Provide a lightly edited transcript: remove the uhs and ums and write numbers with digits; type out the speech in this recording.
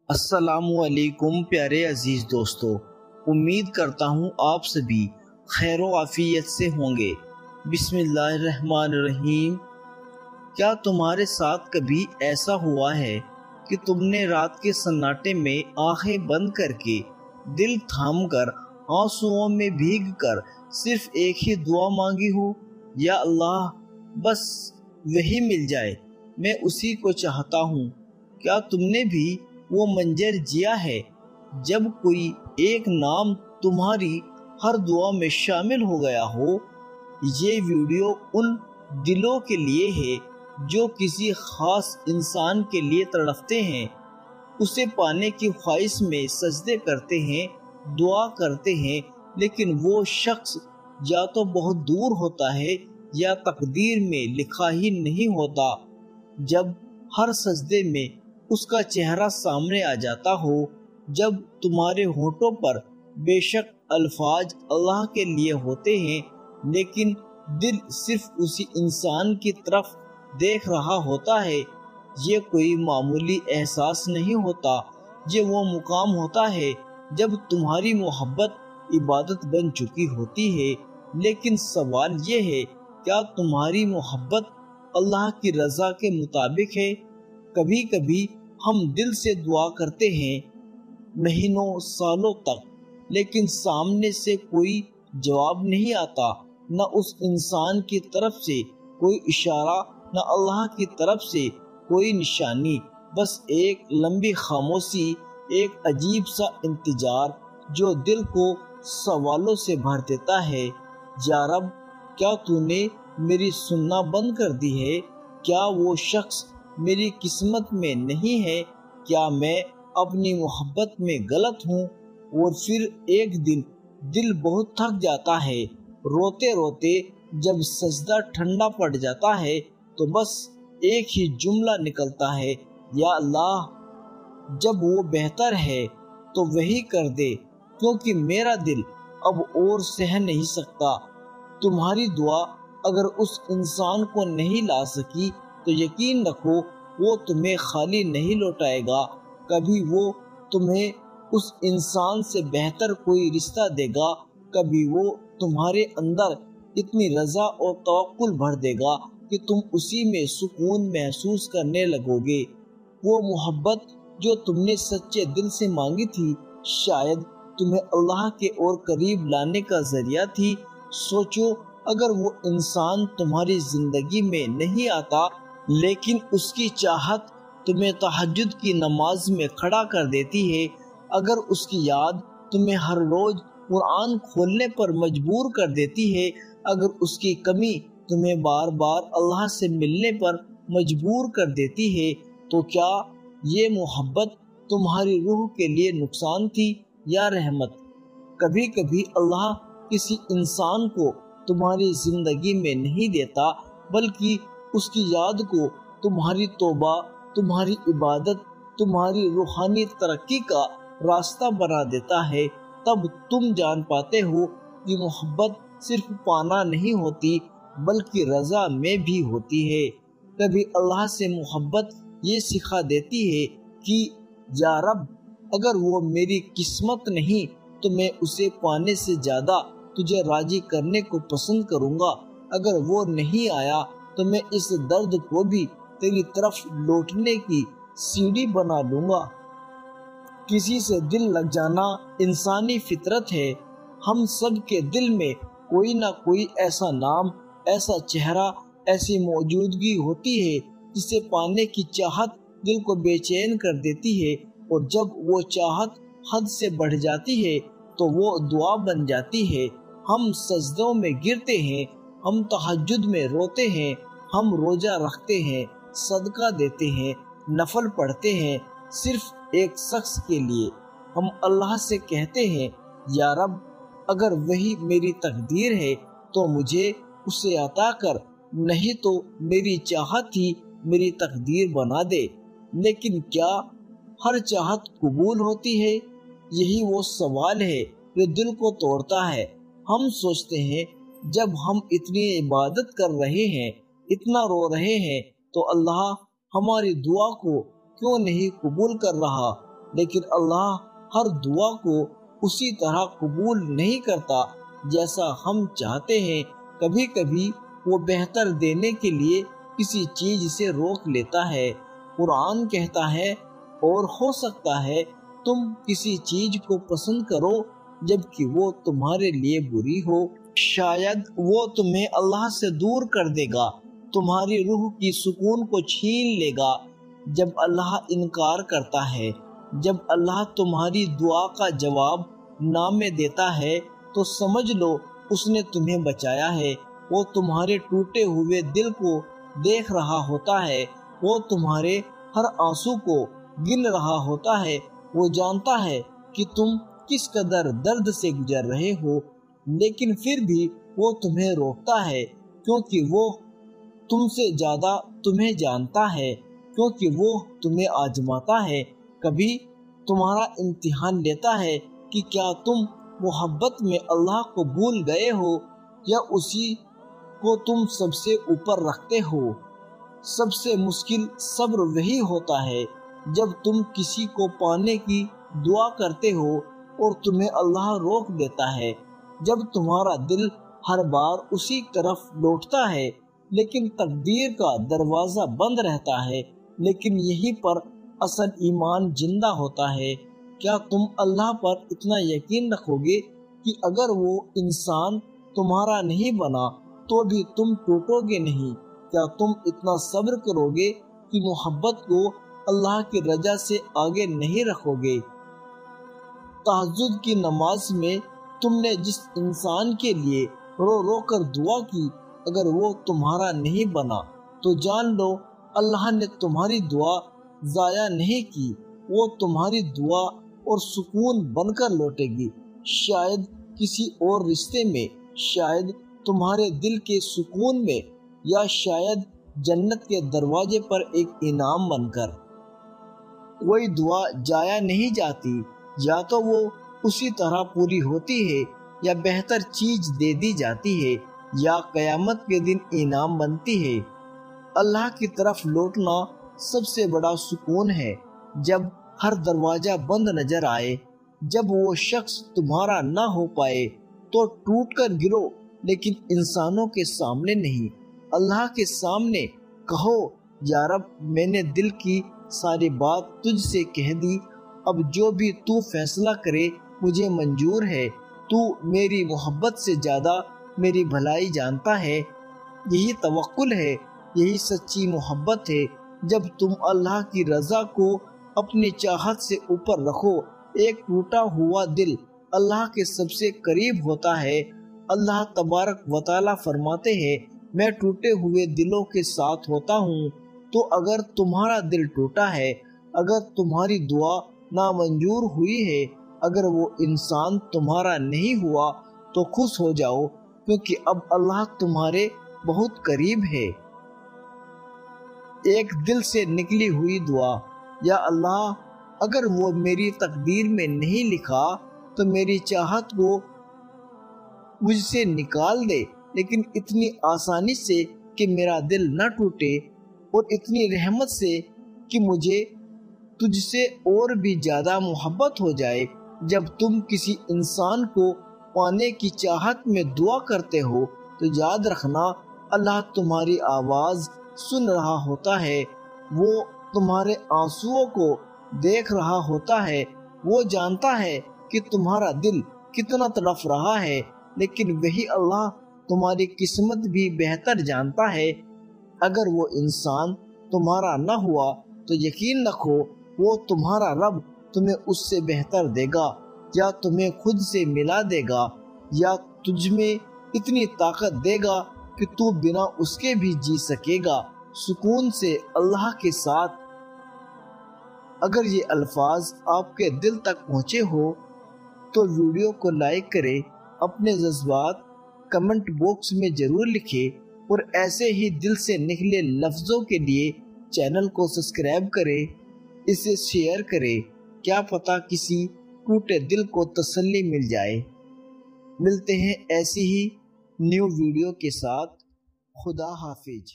السلام علیکم پیارے عزیز دوستو، امید کرتا ہوں آپ سبھی خیر و عافیت سے ہوں گے۔ بسم اللہ الرحمن الرحیم۔ کیا تمہارے ساتھ کبھی ایسا ہوا ہے کہ تم نے رات کے سناٹے میں آنکھیں بند کر کے دل تھام کر آنسوؤں میں بھیگ کر صرف ایک ہی دعا مانگی ہو، یا اللہ بس وہی مل جائے، میں اسی کو چاہتا ہوں؟ کیا تم نے بھی وہ منظر جیا ہے جب کوئی ایک نام تمہاری ہر دعا میں شامل ہو گیا ہو؟ یہ ویڈیو ان دلوں کے لیے ہے جو کسی خاص انسان کے لیے تڑپتے ہیں، اسے پانے کی خواہش میں سجدے کرتے ہیں، دعا کرتے ہیں، لیکن وہ شخص یا تو بہت دور ہوتا ہے یا تقدیر میں لکھا ہی نہیں ہوتا۔ جب ہر سجدے میں اس کا چہرہ سامنے آ جاتا ہو، جب تمہارے ہونٹوں پر بے شک الفاظ اللہ کے لیے ہوتے ہیں لیکن دل صرف اسی انسان کی طرف دیکھ رہا ہوتا ہے، یہ کوئی معمولی احساس نہیں ہوتا، یہ وہ مقام ہوتا ہے جب تمہاری محبت عبادت بن چکی ہوتی ہے۔ لیکن سوال یہ ہے، کیا تمہاری محبت اللہ کی رضا کے مطابق ہے؟ کبھی کبھی ہم دل سے دعا کرتے ہیں مہینوں سالوں تک، لیکن سامنے سے کوئی جواب نہیں آتا، نہ اس انسان کی طرف سے کوئی اشارہ، نہ اللہ کی طرف سے کوئی نشانی، بس ایک لمبی خاموشی، ایک عجیب سا انتظار جو دل کو سوالوں سے بھر دیتا ہے۔ یا رب، کیا تو نے میری سننا بند کر دی ہے؟ کیا وہ شخص میری قسمت میں نہیں ہے؟ کیا میں اپنی محبت میں غلط ہوں؟ اور پھر ایک دن دل بہت تھک جاتا ہے، روتے روتے جب سجدہ ٹھنڈا پڑ جاتا ہے تو بس ایک ہی جملہ نکلتا ہے، یا اللہ جب وہ بہتر ہے تو وہی کر دے، کیونکہ میرا دل اب اور سہ نہیں سکتا۔ تمہاری دعا اگر اس انسان کو نہیں لا سکی تو یقین رکھو وہ تمہیں خالی نہیں لوٹائے گا، کبھی وہ تمہیں اس انسان سے بہتر کوئی رشتہ دے گا، کبھی وہ تمہارے اندر اتنی رضا اور توکل بھر دے گا کہ تم اسی میں سکون محسوس کرنے لگو گے۔ وہ محبت جو تم نے سچے دل سے مانگی تھی شاید تمہیں اللہ کے اور قریب لانے کا ذریعہ تھی۔ سوچو، اگر وہ انسان تمہاری زندگی میں نہیں آتا لیکن اس کی چاہت تمہیں تہجد کی نماز میں کھڑا کر دیتی ہے، اگر اس کی یاد تمہیں ہر روز قرآن کھولنے پر مجبور کر دیتی ہے، اگر اس کی کمی تمہیں بار بار اللہ سے ملنے پر مجبور کر دیتی ہے، تو کیا یہ محبت تمہاری روح کے لیے نقصان تھی یا رحمت؟ کبھی کبھی اللہ کسی انسان کو تمہاری زندگی میں نہیں دیتا، بلکہ اس کی یاد کو تمہاری توبہ، تمہاری عبادت، تمہاری روحانی ترقی کا راستہ بنا دیتا ہے۔ تب تم جان پاتے ہو کہ محبت صرف پانا نہیں ہوتی بلکہ رضا میں بھی ہوتی ہے۔ کبھی اللہ سے محبت یہ سکھا دیتی ہے کہ یا رب، اگر وہ میری قسمت نہیں تو میں اسے پانے سے زیادہ تجھے راضی کرنے کو پسند کروں گا، اگر وہ نہیں آیا تو میں اس درد کو بھی تیری طرف لوٹنے کی سیڑھی بنا لوں گا۔ کسی سے دل لگ جانا انسانی فطرت ہے، ہم سب کے دل میں کوئی نہ کوئی ایسا نام، ایسا چہرہ، ایسی موجودگی ہوتی ہے جسے پانے کی چاہت دل کو بے چین کر دیتی ہے، اور جب وہ چاہت حد سے بڑھ جاتی ہے تو وہ دعا بن جاتی ہے۔ ہم سجدوں میں گرتے ہیں، ہم تہجد میں روتے ہیں، ہم روزہ رکھتے ہیں، صدقہ دیتے ہیں، نفل پڑھتے ہیں، صرف ایک شخص کے لیے۔ ہم اللہ سے کہتے ہیں، یا رب، اگر وہی میری تقدیر ہے تو مجھے اسے عطا کر، نہیں تو میری چاہت ہی میری تقدیر بنا دے۔ لیکن کیا ہر چاہت قبول ہوتی ہے؟ یہی وہ سوال ہے جو دل کو توڑتا ہے۔ ہم سوچتے ہیں جب ہم اتنی عبادت کر رہے ہیں، اتنا رو رہے ہیں، تو اللہ ہماری دعا کو کیوں نہیں قبول کر رہا؟ لیکن اللہ ہر دعا کو اسی طرح قبول نہیں کرتا جیسا ہم چاہتے ہیں۔ کبھی کبھی وہ بہتر دینے کے لیے کسی چیز سے روک لیتا ہے۔ قرآن کہتا ہے، اور ہو سکتا ہے تم کسی چیز کو پسند کرو جبکہ وہ تمہارے لیے بری ہو، شاید وہ تمہیں اللہ سے دور کر دے گا، تمہاری روح کی سکون کو چھین لے گا۔ جب اللہ انکار کرتا ہے، جب اللہ تمہاری دعا کا جواب نہ میں دیتا ہے، تو سمجھ لو اس نے تمہیں بچایا ہے۔ وہ تمہارے ٹوٹے ہوئے دل کو دیکھ رہا ہوتا ہے، وہ تمہارے ہر آنسو کو گن رہا ہوتا ہے، وہ جانتا ہے کہ تم کس قدر درد سے گزر رہے ہو، لیکن پھر بھی وہ تمہیں روکتا ہے کیونکہ وہ تم سے زیادہ تمہیں جانتا ہے، کیونکہ وہ تمہیں آزماتا ہے، کبھی تمہارا امتحان لیتا ہے کہ کیا تم محبت میں اللہ کو بھول گئے ہو یا اسی کو تم سب سے اوپر رکھتے ہو۔ سب سے مشکل صبر وہی ہوتا ہے جب تم کسی کو پانے کی دعا کرتے ہو اور تمہیں اللہ روک دیتا ہے، جب تمہارا دل ہر بار اسی طرف لوٹتا ہے لیکن تقدیر کا دروازہ بند رہتا ہے، لیکن یہیں پر اصل ایمان زندہ ہوتا ہے۔ کیا تم اللہ پر اتنا یقین رکھو گے کہ اگر وہ انسان تمہارا نہیں بنا تو بھی تم ٹوٹو گے نہیں؟ کیا تم اتنا صبر کرو گے کہ محبت کو اللہ کی رضا سے آگے نہیں رکھو گے؟ تہجد کی نماز میں تم نے جس انسان کے لیے رو رو کر دعا کی، اگر وہ تمہارا نہیں بنا تو جان لو اللہ نے تمہاری دعا ضائع نہیں کی، وہ تمہاری دعا اور سکون بن کر لوٹے گی، شاید کسی اور رشتے میں، شاید تمہارے دل کے سکون میں، یا شاید جنت کے دروازے پر ایک انعام بن کر۔ کوئی دعا ضائع نہیں جاتی، یا تو وہ اسی طرح پوری ہوتی ہے یا بہتر چیز دے دی جاتی ہے یا قیامت کے دن انعام بنتی ہے۔ اللہ کی طرف لوٹنا سب سے بڑا سکون ہے۔ جب ہر دروازہ بند نظر آئے، جب وہ شخص تمہارا نہ ہو پائے تو ٹوٹ کر گرو، لیکن انسانوں کے سامنے نہیں، اللہ کے سامنے کہو، یا رب میں نے دل کی ساری بات تجھ سے کہہ دی، اب جو بھی تو فیصلہ کرے مجھے منظور ہے، تو میری محبت سے زیادہ میری بھلائی جانتا ہے۔ یہی توکل ہے، یہی سچی محبت ہے، جب تم اللہ کی رضا کو اپنی چاہت سے اوپر رکھو۔ ایک ٹوٹا ہوا دل اللہ کے سب سے قریب ہوتا ہے۔ اللہ تبارک و تعالیٰ فرماتے ہیں، میں ٹوٹے ہوئے دلوں کے ساتھ ہوتا ہوں۔ تو اگر تمہارا دل ٹوٹا ہے، اگر تمہاری دعا نامنظور ہوئی ہے، اگر وہ انسان تمہارا نہیں ہوا، تو خوش ہو جاؤ، کیونکہ اب اللہ تمہارے بہت قریب ہے۔ ایک دل سے نکلی ہوئی دعا، یا اللہ اگر وہ میری تقدیر میں نہیں لکھا تو میری چاہت کو مجھ سے نکال دے، لیکن اتنی آسانی سے کہ میرا دل نہ ٹوٹے، اور اتنی رحمت سے کہ مجھے تجھ سے اور بھی زیادہ محبت ہو جائے۔ جب تم کسی انسان کو پانے کی چاہت میں دعا کرتے ہو تو یاد رکھنا اللہ تمہاری آواز سن رہا ہوتا ہے، وہ تمہارے آنسوؤں کو دیکھ رہا ہوتا ہے، وہ جانتا ہے کہ تمہارا دل کتنا تڑپ رہا ہے، لیکن وہی اللہ تمہاری قسمت بھی بہتر جانتا ہے۔ اگر وہ انسان تمہارا نہ ہوا تو یقین رکھو وہ تمہارا رب تمہیں اس سے بہتر دے گا، یا تمہیں خود سے ملا دے گا، یا تجھ میں اتنی طاقت دے گا کہ تو بنا اس کے بھی جی سکے گا سکون سے اللہ کے ساتھ۔ اگر یہ الفاظ آپ کے دل تک پہنچے ہو تو ویڈیو کو لائک کریں، اپنے جذبات کمنٹ باکس میں ضرور لکھیں، اور ایسے ہی دل سے نکلے لفظوں کے لیے چینل کو سبسکرائب کریں، اسے شیئر کریں، کیا پتہ کسی ٹوٹے دل کو تسلی مل جائے۔ ملتے ہیں ایسی ہی نیو ویڈیو کے ساتھ۔ خدا حافظ۔